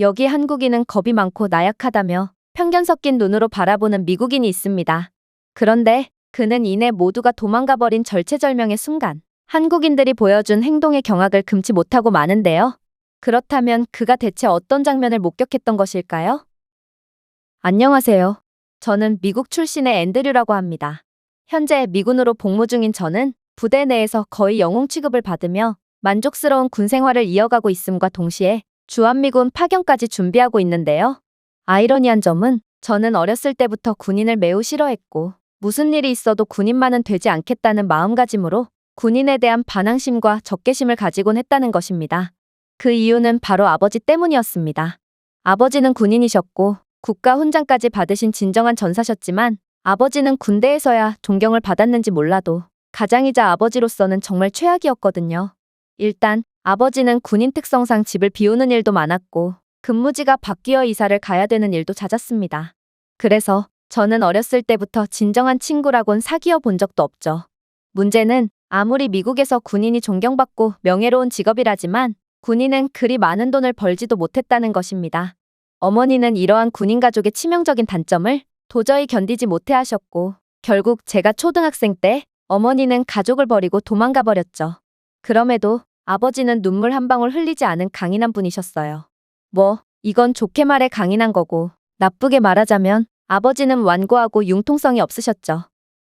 여기 한국인은 겁이 많고 나약하다며 편견 섞인 눈으로 바라보는 미국인이 있습니다. 그런데 그는 이내 모두가 도망가 버린 절체절명의 순간 한국인들이 보여준 행동의 경악을 금치 못하고 마는데요. 그렇다면 그가 대체 어떤 장면을 목격했던 것일까요? 안녕하세요. 저는 미국 출신의 앤드류라고 합니다. 현재 미군으로 복무 중인 저는 부대 내에서 거의 영웅 취급을 받으며 만족스러운 군 생활을 이어가고 있음과 동시에 주한미군 파견까지 준비하고 있는데요. 아이러니한 점은 저는 어렸을 때부터 군인을 매우 싫어했고 무슨 일이 있어도 군인만은 되지 않겠다는 마음가짐으로 군인에 대한 반항심과 적개심을 가지곤 했다는 것입니다. 그 이유는 바로 아버지 때문이었습니다. 아버지는 군인이셨고 국가 훈장까지 받으신 진정한 전사셨지만 아버지는 군대에서야 존경을 받았는지 몰라도 가장이자 아버지로서는 정말 최악이었거든요. 일단 아버지는 군인 특성상 집을 비우는 일도 많았고 근무지가 바뀌어 이사를 가야 되는 일도 잦았습니다. 그래서 저는 어렸을 때부터 진정한 친구라곤 사귀어 본 적도 없죠. 문제는 아무리 미국에서 군인이 존경받고 명예로운 직업이라지만 군인은 그리 많은 돈을 벌지도 못했다는 것입니다. 어머니는 이러한 군인 가족의 치명적인 단점을 도저히 견디지 못해 하셨고 결국 제가 초등학생 때 어머니는 가족을 버리고 도망가 버렸죠. 그럼에도 아버지는 눈물 한 방울 흘리지 않은 강인한 분이셨어요. 이건 좋게 말해 강인한 거고 나쁘게 말하자면 아버지는 완고하고 융통성이 없으셨죠.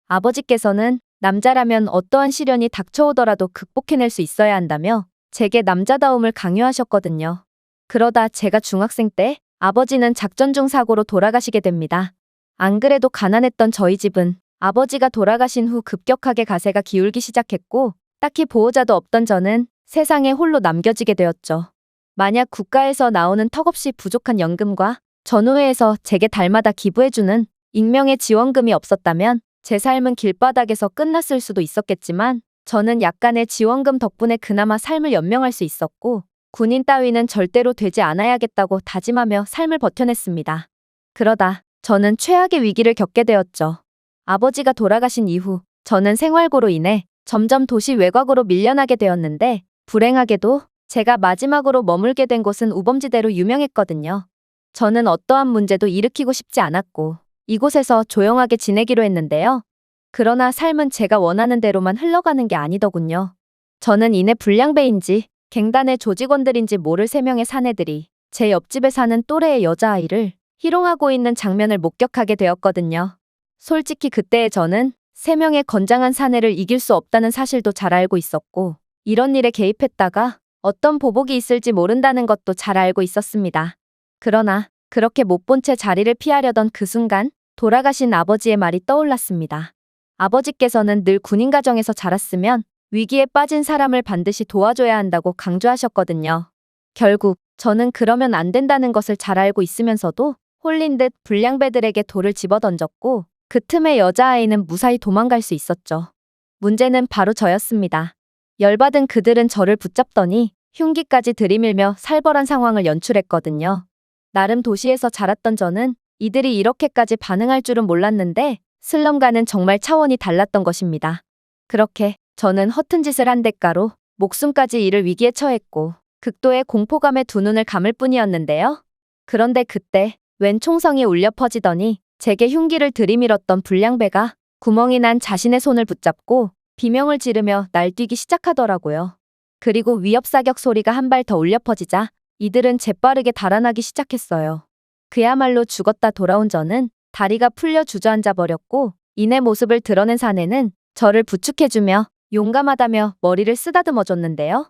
아버지께서는 남자라면 어떠한 시련이 닥쳐오더라도 극복해낼 수 있어야 한다며 제게 남자다움을 강요하셨거든요. 그러다 제가 중학생 때 아버지는 작전 중 사고로 돌아가시게 됩니다. 안 그래도 가난했던 저희 집은 아버지가 돌아가신 후 급격하게 가세가 기울기 시작했고 딱히 보호자도 없던 저는 세상에 홀로 남겨지게 되었죠. 만약 국가에서 나오는 턱없이 부족한 연금과 전후회에서 제게 달마다 기부해주는 익명의 지원금이 없었다면 제 삶은 길바닥에서 끝났을 수도 있었겠지만 저는 약간의 지원금 덕분에 그나마 삶을 연명할 수 있었고 군인 따위는 절대로 되지 않아야겠다고 다짐하며 삶을 버텨냈습니다. 그러다 저는 최악의 위기를 겪게 되었죠. 아버지가 돌아가신 이후 저는 생활고로 인해 점점 도시 외곽으로 밀려나게 되었는데 불행하게도 제가 마지막으로 머물게 된 곳은 우범지대로 유명했거든요. 저는 어떠한 문제도 일으키고 싶지 않았고 이곳에서 조용하게 지내기로 했는데요. 그러나 삶은 제가 원하는 대로만 흘러가는 게 아니더군요. 저는 이내 불량배인지 갱단의 조직원들인지 모를 3명의 사내들이 제 옆집에 사는 또래의 여자아이를 희롱하고 있는 장면을 목격하게 되었거든요. 솔직히 그때의 저는 3명의 건장한 사내를 이길 수 없다는 사실도 잘 알고 있었고 이런 일에 개입했다가 어떤 보복이 있을지 모른다는 것도 잘 알고 있었습니다. 그러나 그렇게 못 본 채 자리를 피하려던 그 순간 돌아가신 아버지의 말이 떠올랐습니다. 아버지께서는 늘 군인 가정에서 자랐으면 위기에 빠진 사람을 반드시 도와줘야 한다고 강조하셨거든요. 결국 저는 그러면 안 된다는 것을 잘 알고 있으면서도 홀린 듯 불량배들에게 돌을 집어던졌고 그 틈에 여자아이는 무사히 도망갈 수 있었죠. 문제는 바로 저였습니다. 열받은 그들은 저를 붙잡더니 흉기까지 들이밀며 살벌한 상황을 연출했거든요. 나름 도시에서 자랐던 저는 이들이 이렇게까지 반응할 줄은 몰랐는데 슬럼과는 정말 차원이 달랐던 것입니다. 그렇게 저는 허튼 짓을 한 대가로 목숨까지 잃을 위기에 처했고 극도의 공포감에 두 눈을 감을 뿐이었는데요. 그런데 그때 웬 총성이 울려 퍼지더니 제게 흉기를 들이밀었던 불량배가 구멍이 난 자신의 손을 붙잡고 비명을 지르며 날뛰기 시작하더라고요. 그리고 위협사격 소리가 한 발 더 울려 퍼지자 이들은 재빠르게 달아나기 시작했어요. 그야말로 죽었다 돌아온 저는 다리가 풀려 주저앉아 버렸고 이내 모습을 드러낸 사내는 저를 부축해주며 용감하다며 머리를 쓰다듬어줬는데요.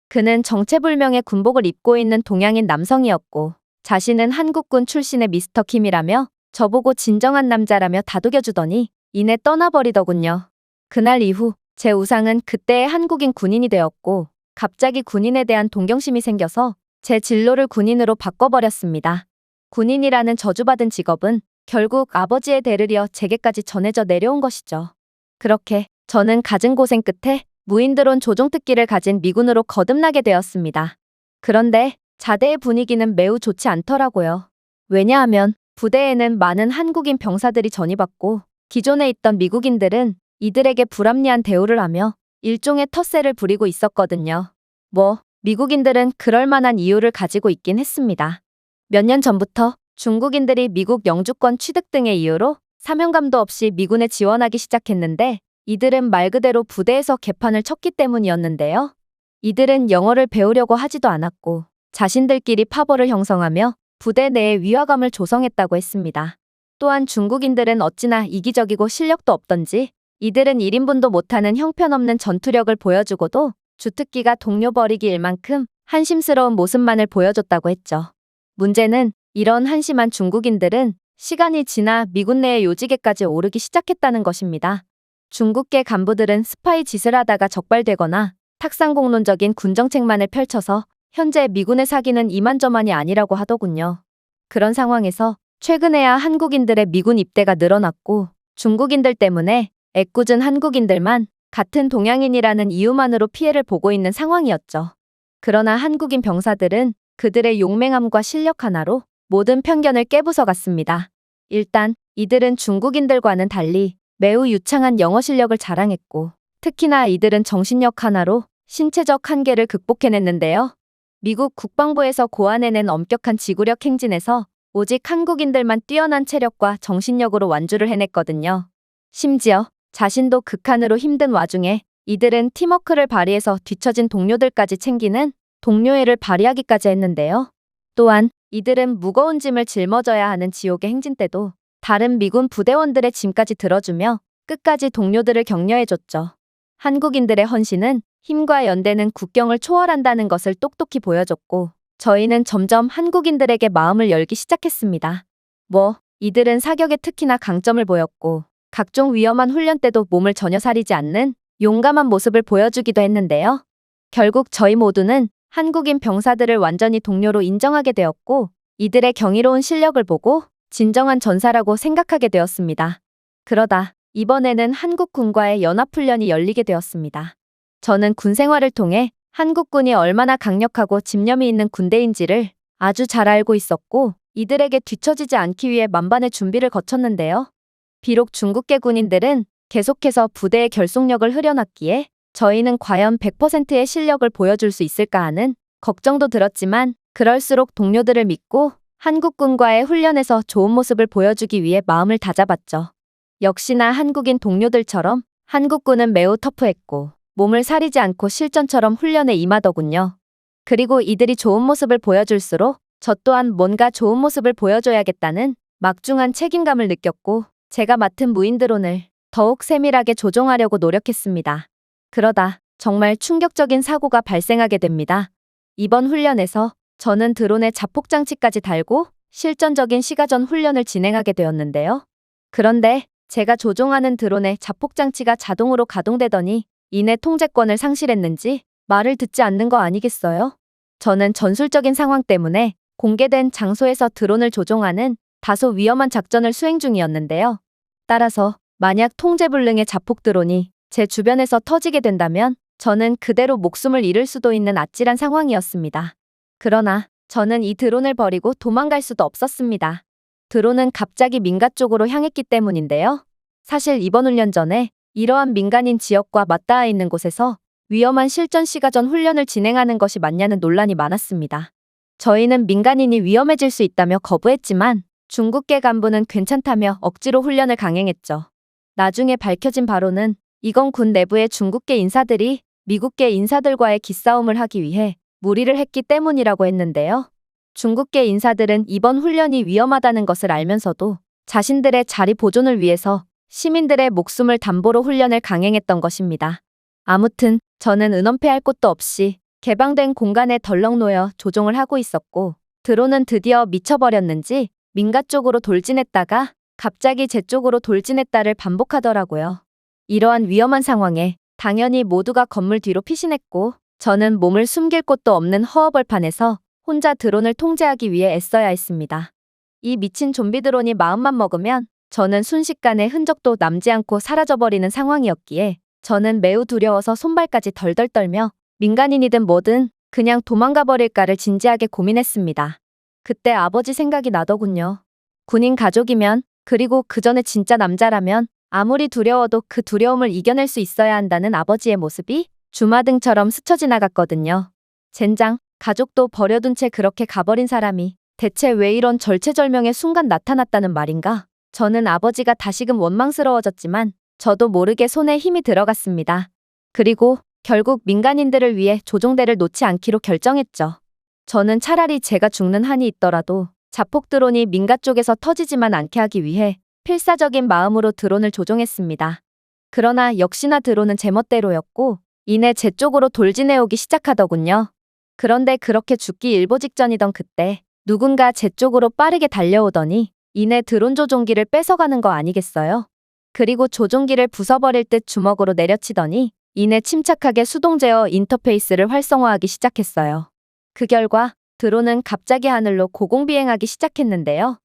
그는 정체불명의 군복을 입고 있는 동양인 남성이었고 자신은 한국군 출신의 미스터 킴이라며 저보고 진정한 남자라며 다독여주더니 이내 떠나버리더군요. 그날 이후 제 우상은 그때의 한국인 군인이 되었고 갑자기 군인에 대한 동경심이 생겨서 제 진로를 군인으로 바꿔버렸습니다. 군인이라는 저주받은 직업은 결국 아버지의 대를 이어 제게까지 전해져 내려온 것이죠. 그렇게 저는 갖은 고생 끝에 무인드론 조종특기를 가진 미군으로 거듭나게 되었습니다. 그런데 자대의 분위기는 매우 좋지 않더라고요. 왜냐하면 부대에는 많은 한국인 병사들이 전입왔고 기존에 있던 미국인들은 이들에게 불합리한 대우를 하며 일종의 텃세를 부리고 있었거든요. 미국인들은 그럴 만한 이유를 가지고 있긴 했습니다. 몇 년 전부터 중국인들이 미국 영주권 취득 등의 이유로 사명감도 없이 미군에 지원하기 시작했는데 이들은 말 그대로 부대에서 개판을 쳤기 때문이었는데요. 이들은 영어를 배우려고 하지도 않았고 자신들끼리 파벌을 형성하며 부대 내에 위화감을 조성했다고 했습니다. 또한 중국인들은 어찌나 이기적이고 실력도 없던지 이들은 1인분도 못하는 형편없는 전투력을 보여주고도 주특기가 동료 버리기일 만큼 한심스러운 모습만을 보여줬다고 했죠. 문제는 이런 한심한 중국인들은 시간이 지나 미군 내의 요직에까지 오르기 시작했다는 것입니다. 중국계 간부들은 스파이 짓을 하다가 적발되거나 탁상공론적인 군정책만을 펼쳐서 현재 미군의 사기는 이만저만이 아니라고 하더군요. 그런 상황에서 최근에야 한국인들의 미군 입대가 늘어났고 중국인들 때문에 애꿎은 한국인들만 같은 동양인이라는 이유만으로 피해를 보고 있는 상황이었죠. 그러나 한국인 병사들은 그들의 용맹함과 실력 하나로 모든 편견을 깨부숴갔습니다. 일단 이들은 중국인들과는 달리 매우 유창한 영어 실력을 자랑했고 특히나 이들은 정신력 하나로 신체적 한계를 극복해냈는데요. 미국 국방부에서 고안해낸 엄격한 지구력 행진에서 오직 한국인들만 뛰어난 체력과 정신력으로 완주를 해냈거든요. 심지어 자신도 극한으로 힘든 와중에 이들은 팀워크를 발휘해서 뒤처진 동료들까지 챙기는 동료애를 발휘하기까지 했는데요. 또한 이들은 무거운 짐을 짊어져야 하는 지옥의 행진 때도 다른 미군 부대원들의 짐까지 들어주며 끝까지 동료들을 격려해줬죠. 한국인들의 헌신은 힘과 연대는 국경을 초월한다는 것을 똑똑히 보여줬고 저희는 점점 한국인들에게 마음을 열기 시작했습니다. 이들은 사격에 특히나 강점을 보였고 각종 위험한 훈련 때도 몸을 전혀 사리지 않는 용감한 모습을 보여주기도 했는데요. 결국 저희 모두는 한국인 병사들을 완전히 동료로 인정하게 되었고 이들의 경이로운 실력을 보고 진정한 전사라고 생각하게 되었습니다. 그러다 이번에는 한국군과의 연합훈련이 열리게 되었습니다. 저는 군 생활을 통해 한국군이 얼마나 강력하고 집념이 있는 군대인지를 아주 잘 알고 있었고 이들에게 뒤처지지 않기 위해 만반의 준비를 거쳤는데요. 비록 중국계 군인들은 계속해서 부대의 결속력을 흐려놨기에 저희는 과연 100%의 실력을 보여줄 수 있을까 하는 걱정도 들었지만 그럴수록 동료들을 믿고 한국군과의 훈련에서 좋은 모습을 보여주기 위해 마음을 다잡았죠. 역시나 한국인 동료들처럼 한국군은 매우 터프했고 몸을 사리지 않고 실전처럼 훈련에 임하더군요. 그리고 이들이 좋은 모습을 보여줄수록 저 또한 뭔가 좋은 모습을 보여줘야겠다는 막중한 책임감을 느꼈고 제가 맡은 무인 드론을 더욱 세밀하게 조종하려고 노력했습니다. 그러다 정말 충격적인 사고가 발생하게 됩니다. 이번 훈련에서 저는 드론에 자폭장치까지 달고 실전적인 시가전 훈련을 진행하게 되었는데요. 그런데 제가 조종하는 드론의 자폭장치가 자동으로 가동되더니 이내 통제권을 상실했는지 말을 듣지 않는 거 아니겠어요? 저는 전술적인 상황 때문에 공개된 장소에서 드론을 조종하는 다소 위험한 작전을 수행 중이었는데요. 따라서 만약 통제불능의 자폭 드론이 제 주변에서 터지게 된다면 저는 그대로 목숨을 잃을 수도 있는 아찔한 상황이었습니다. 그러나 저는 이 드론을 버리고 도망갈 수도 없었습니다. 드론은 갑자기 민가 쪽으로 향했기 때문인데요. 사실 이번 훈련 전에 이러한 민간인 지역과 맞닿아 있는 곳에서 위험한 실전 시가전 훈련을 진행하는 것이 맞냐는 논란이 많았습니다. 저희는 민간인이 위험해질 수 있다며 거부했지만 중국계 간부는 괜찮다며 억지로 훈련을 강행했죠. 나중에 밝혀진 바로는 이건 군 내부의 중국계 인사들이 미국계 인사들과의 기싸움을 하기 위해 무리를 했기 때문이라고 했는데요. 중국계 인사들은 이번 훈련이 위험하다는 것을 알면서도 자신들의 자리 보존을 위해서 시민들의 목숨을 담보로 훈련을 강행했던 것입니다. 아무튼 저는 은엄패할 곳도 없이 개방된 공간에 덜렁 놓여 조종을 하고 있었고 드론은 드디어 미쳐버렸는지 민가 쪽으로 돌진했다가 갑자기 제 쪽으로 돌진했다를 반복하더라고요. 이러한 위험한 상황에 당연히 모두가 건물 뒤로 피신했고 저는 몸을 숨길 곳도 없는 허허벌판에서 혼자 드론을 통제하기 위해 애써야 했습니다. 이 미친 좀비 드론이 마음만 먹으면 저는 순식간에 흔적도 남지 않고 사라져버리는 상황이었기에 저는 매우 두려워서 손발까지 덜덜 떨며 민간인이든 뭐든 그냥 도망가 버릴까를 진지하게 고민했습니다. 그때 아버지 생각이 나더군요. 군인 가족이면 그리고 그 전에 진짜 남자라면 아무리 두려워도 그 두려움을 이겨낼 수 있어야 한다는 아버지의 모습이 주마등처럼 스쳐 지나갔거든요. 젠장, 가족도 버려둔 채 그렇게 가버린 사람이 대체 왜 이런 절체절명의 순간 나타났다는 말인가? 저는 아버지가 다시금 원망스러워졌지만 저도 모르게 손에 힘이 들어갔습니다. 그리고 결국 민간인들을 위해 조종대를 놓지 않기로 결정했죠. 저는 차라리 제가 죽는 한이 있더라도 자폭 드론이 민가 쪽에서 터지지만 않게 하기 위해 필사적인 마음으로 드론을 조종했습니다. 그러나 역시나 드론은 제멋대로였고 이내 제 쪽으로 돌진해오기 시작하더군요. 그런데 그렇게 죽기 일보 직전이던 그때 누군가 제 쪽으로 빠르게 달려오더니 이내 드론 조종기를 뺏어가는 거 아니겠어요? 그리고 조종기를 부숴버릴 듯 주먹으로 내려치더니 이내 침착하게 수동 제어 인터페이스를 활성화하기 시작했어요. 그 결과 드론은 갑자기 하늘로 고공비행하기 시작했는데요.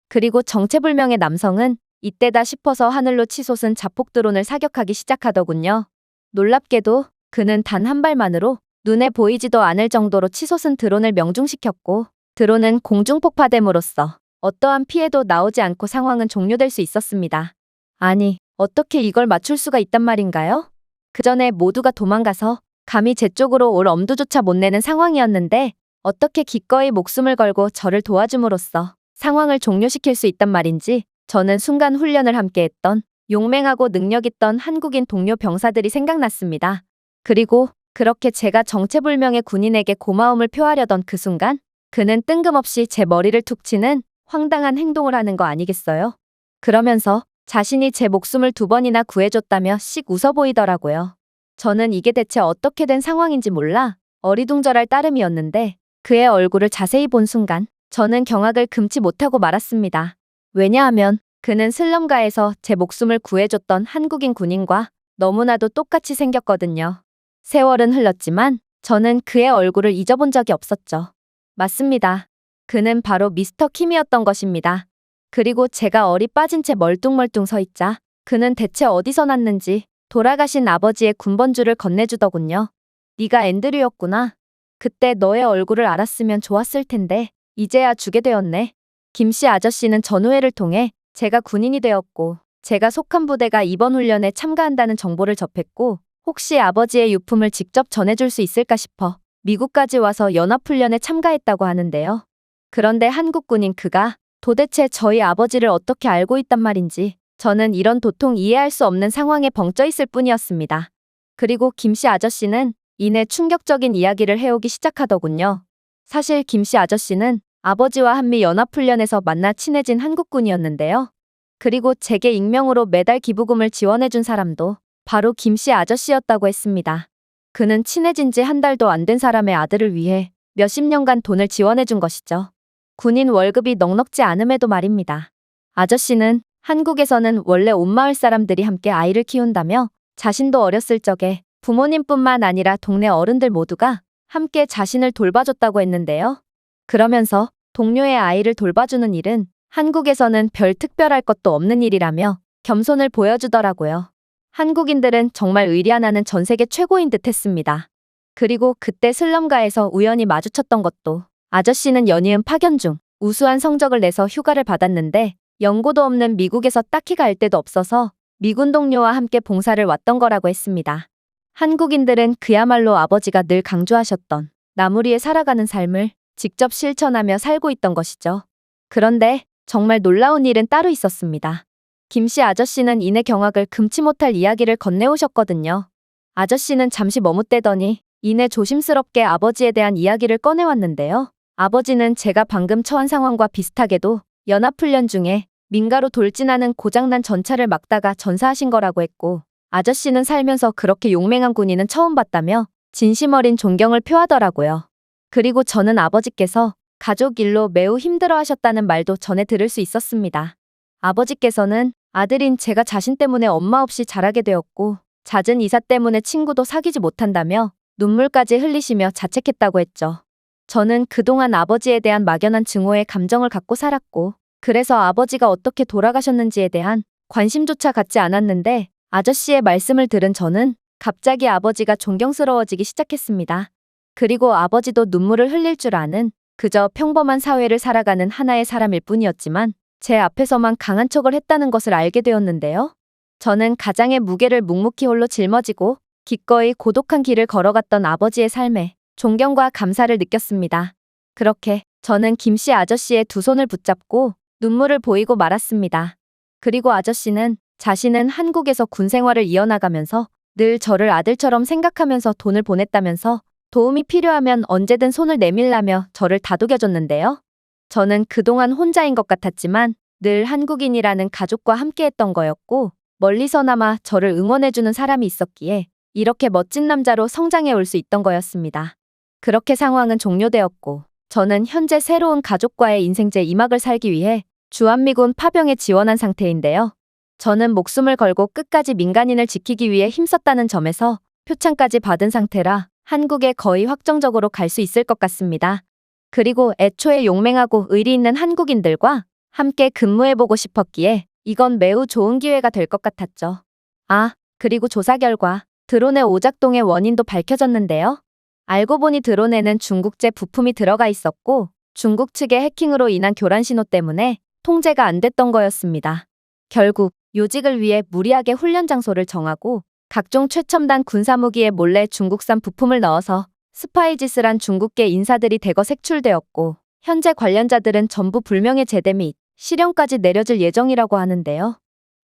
그리고 정체불명의 남성은 이때다 싶어서 하늘로 치솟은 자폭 드론을 사격하기 시작하더군요. 놀랍게도 그는 단 한 발만으로 눈에 보이지도 않을 정도로 치솟은 드론을 명중시켰고 드론은 공중폭파됨으로써 어떠한 피해도 나오지 않고 상황은 종료될 수 있었습니다. 아니, 어떻게 이걸 맞출 수가 있단 말인가요? 그 전에 모두가 도망가서 감히 제 쪽으로 올 엄두조차 못 내는 상황이었는데 어떻게 기꺼이 목숨을 걸고 저를 도와줌으로써 상황을 종료시킬 수 있단 말인지 저는 순간 훈련을 함께했던 용맹하고 능력있던 한국인 동료 병사들이 생각났습니다. 그리고 그렇게 제가 정체불명의 군인에게 고마움을 표하려던 그 순간 그는 뜬금없이 제 머리를 툭 치는 황당한 행동을 하는 거 아니겠어요? 그러면서 자신이 제 목숨을 2번이나 구해줬다며 씩 웃어 보이더라고요. 저는 이게 대체 어떻게 된 상황인지 몰라 어리둥절할 따름이었는데 그의 얼굴을 자세히 본 순간 저는 경악을 금치 못하고 말았습니다. 왜냐하면 그는 슬럼가에서 제 목숨을 구해줬던 한국인 군인과 너무나도 똑같이 생겼거든요. 세월은 흘렀지만 저는 그의 얼굴을 잊어본 적이 없었죠. 맞습니다. 그는 바로 미스터 킴이었던 것입니다. 그리고 제가 얼이 빠진 채 멀뚱멀뚱 서 있자 그는 대체 어디서 났는지 돌아가신 아버지의 군번줄을 건네주더군요. 네가 앤드류였구나. 그때 너의 얼굴을 알았으면 좋았을 텐데 이제야 주게 되었네. 김씨 아저씨는 전우회를 통해 제가 군인이 되었고 제가 속한 부대가 이번 훈련에 참가한다는 정보를 접했고 혹시 아버지의 유품을 직접 전해줄 수 있을까 싶어 미국까지 와서 연합훈련에 참가했다고 하는데요. 그런데 한국 군인 그가 도대체 저희 아버지를 어떻게 알고 있단 말인지 저는 이런 도통 이해할 수 없는 상황에 벙쪄 있을 뿐이었습니다. 그리고 김씨 아저씨는 이내 충격적인 이야기를 해오기 시작하더군요. 사실 김씨 아저씨는 아버지와 한미 연합훈련에서 만나 친해진 한국군이었는데요. 그리고 제게 익명으로 매달 기부금을 지원해준 사람도 바로 김씨 아저씨였다고 했습니다. 그는 친해진 지 한 달도 안 된 사람의 아들을 위해 몇십 년간 돈을 지원해준 것이죠. 군인 월급이 넉넉지 않음에도 말입니다. 아저씨는 한국에서는 원래 온 마을 사람들이 함께 아이를 키운다며 자신도 어렸을 적에 부모님뿐만 아니라 동네 어른들 모두가 함께 자신을 돌봐줬다고 했는데요. 그러면서 동료의 아이를 돌봐주는 일은 한국에서는 별 특별할 것도 없는 일이라며 겸손을 보여주더라고요. 한국인들은 정말 의리하나는 전 세계 최고인 듯 했습니다. 그리고 그때 슬럼가에서 우연히 마주쳤던 것도 아저씨는 연이은 파견 중 우수한 성적을 내서 휴가를 받았는데 연고도 없는 미국에서 딱히 갈 데도 없어서 미군 동료와 함께 봉사를 왔던 거라고 했습니다. 한국인들은 그야말로 아버지가 늘 강조하셨던 나물 위에 살아가는 삶을 직접 실천하며 살고 있던 것이죠. 그런데 정말 놀라운 일은 따로 있었습니다. 김씨 아저씨는 이내 경악을 금치 못할 이야기를 건네오셨거든요. 아저씨는 잠시 머뭇대더니 이내 조심스럽게 아버지에 대한 이야기를 꺼내왔는데요. 아버지는 제가 방금 처한 상황과 비슷하게도 연합훈련 중에 민가로 돌진하는 고장난 전차를 막다가 전사하신 거라고 했고 아저씨는 살면서 그렇게 용맹한 군인은 처음 봤다며 진심 어린 존경을 표하더라고요. 그리고 저는 아버지께서 가족 일로 매우 힘들어하셨다는 말도 전해 들을 수 있었습니다. 아버지께서는 아들인 제가 자신 때문에 엄마 없이 자라게 되었고 잦은 이사 때문에 친구도 사귀지 못한다며 눈물까지 흘리시며 자책했다고 했죠. 저는 그동안 아버지에 대한 막연한 증오의 감정을 갖고 살았고 그래서 아버지가 어떻게 돌아가셨는지에 대한 관심조차 갖지 않았는데 아저씨의 말씀을 들은 저는 갑자기 아버지가 존경스러워지기 시작했습니다. 그리고 아버지도 눈물을 흘릴 줄 아는 그저 평범한 사회를 살아가는 하나의 사람일 뿐이었지만 제 앞에서만 강한 척을 했다는 것을 알게 되었는데요. 저는 가장의 무게를 묵묵히 홀로 짊어지고 기꺼이 고독한 길을 걸어갔던 아버지의 삶에 존경과 감사를 느꼈습니다. 그렇게 저는 김씨 아저씨의 두 손을 붙잡고 눈물을 보이고 말았습니다. 그리고 아저씨는 자신은 한국에서 군 생활을 이어나가면서 늘 저를 아들처럼 생각하면서 돈을 보냈다면서 도움이 필요하면 언제든 손을 내밀라며 저를 다독여줬는데요. 저는 그동안 혼자인 것 같았지만 늘 한국인이라는 가족과 함께했던 거였고 멀리서나마 저를 응원해주는 사람이 있었기에 이렇게 멋진 남자로 성장해 올 수 있던 거였습니다. 그렇게 상황은 종료되었고 저는 현재 새로운 가족과의 인생제 2막을 살기 위해 주한미군 파병에 지원한 상태인데요. 저는 목숨을 걸고 끝까지 민간인을 지키기 위해 힘썼다는 점에서 표창까지 받은 상태라 한국에 거의 확정적으로 갈 수 있을 것 같습니다. 그리고 애초에 용맹하고 의리 있는 한국인들과 함께 근무해보고 싶었기에 이건 매우 좋은 기회가 될 것 같았죠. 아, 그리고 조사 결과 드론의 오작동의 원인도 밝혀졌는데요. 알고 보니 드론에는 중국제 부품이 들어가 있었고 중국 측의 해킹으로 인한 교란 신호 때문에 통제가 안 됐던 거였습니다. 결국 요직을 위해 무리하게 훈련 장소를 정하고 각종 최첨단 군사무기에 몰래 중국산 부품을 넣어서 스파이 짓을 한 중국계 인사들이 대거 색출되었고 현재 관련자들은 전부 불명예 제대 및 실형까지 내려질 예정이라고 하는데요.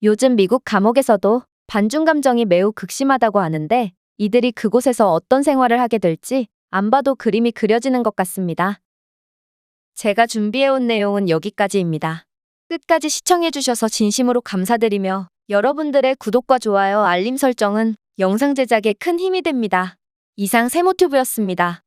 요즘 미국 감옥에서도 반중 감정이 매우 극심하다고 하는데 이들이 그곳에서 어떤 생활을 하게 될지 안 봐도 그림이 그려지는 것 같습니다. 제가 준비해온 내용은 여기까지입니다. 끝까지 시청해주셔서 진심으로 감사드리며 여러분들의 구독과 좋아요, 알림 설정은 영상 제작에 큰 힘이 됩니다. 이상 세모튜브였습니다.